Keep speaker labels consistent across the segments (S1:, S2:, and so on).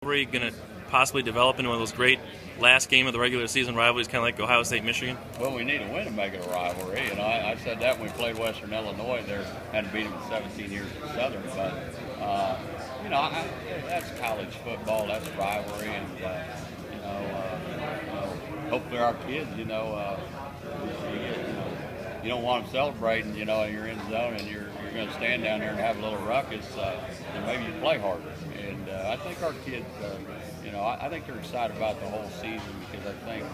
S1: Going to possibly develop into one of those great last game of the regular season rivalries, kind of like Ohio State, Michigan?
S2: Well, we need a win to make it a rivalry. You know, I said that when we played Western Illinois. There hadn't beat them in 17 years at Southern, but you know, that's college football. That's rivalry, and hopefully our kids, you don't want them celebrating, you know, and you're in the zone and you're going to stand down there and have a little ruckus, then maybe you play harder. And I think our kids, I think they're excited about the whole season because I think,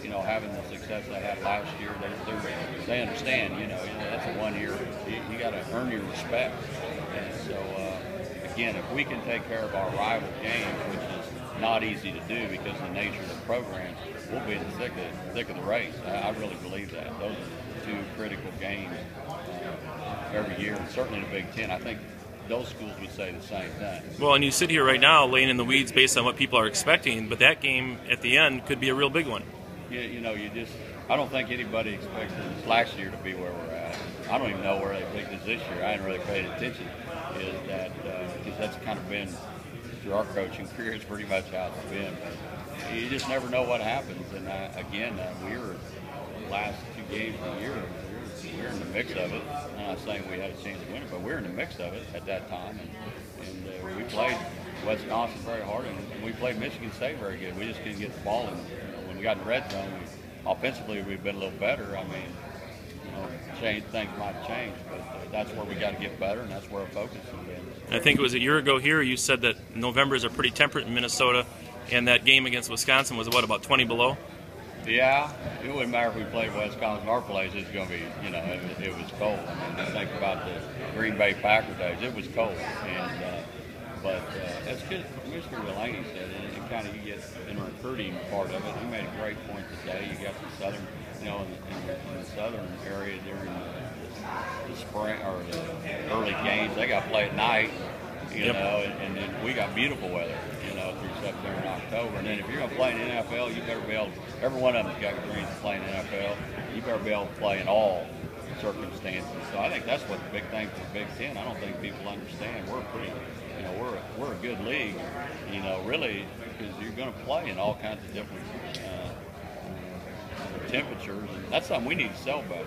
S2: you know, having the success they had last year, they understand, you know, that's a 1 year. You got to earn your respect. And so, again, if we can take care of our rival games, which is not easy to do because of the nature of the program, we'll be in the thick of the race. I really believe that. Those are two critical games every year, and certainly in the Big Ten. I think those schools would say the same thing.
S1: Well, and you sit here right now laying in the weeds based on what people are expecting, but that game at the end could be a real big one.
S2: Yeah, you know, I don't think anybody expected this last year to be where we're at. I don't even know where they picked us this year. I hadn't really paid attention. Is that because that's kind of been, through our coaching career, it's pretty much how it's been. But you just never know what happens. And again, we were the last two games of the year. We were in the mix of it. I'm not saying we had a chance to win it, but we were in the mix of it at that time. And we played Wisconsin very hard, and we played Michigan State very good. We just couldn't get the ball in. When we got in the red zone, offensively we've been a little better. I mean, things might have changed, but that's where we got to get better, and that's where our focus has been.
S1: I think it was a year ago here you said that Novembers are pretty temperate in Minnesota, and that game against Wisconsin was, what, about 20 below?
S2: Yeah, it wouldn't matter if we played Wisconsin or our place. It's going to be, you know, it was cold. I mean, think about the Green Bay Packer days. It was cold, but that's good. Mr. Delaney said, and kind of you get in the recruiting part of it. He made a great point today. You got the Southern, you know, in the Southern area during the spring or the early games, they got to play at night, you know, and then we got beautiful weather, you know, through September and October. And then if you're going to play in the NFL, you better be able. Every one of them's got dreams of playing in the NFL. You better be able to play in all circumstances. So I think that's what the big thing for the Big Ten. I don't think people understand. We're pretty, you know, we're a good league, you know, really, because you're going to play in all kinds of different temperatures, and that's something we need to sell better.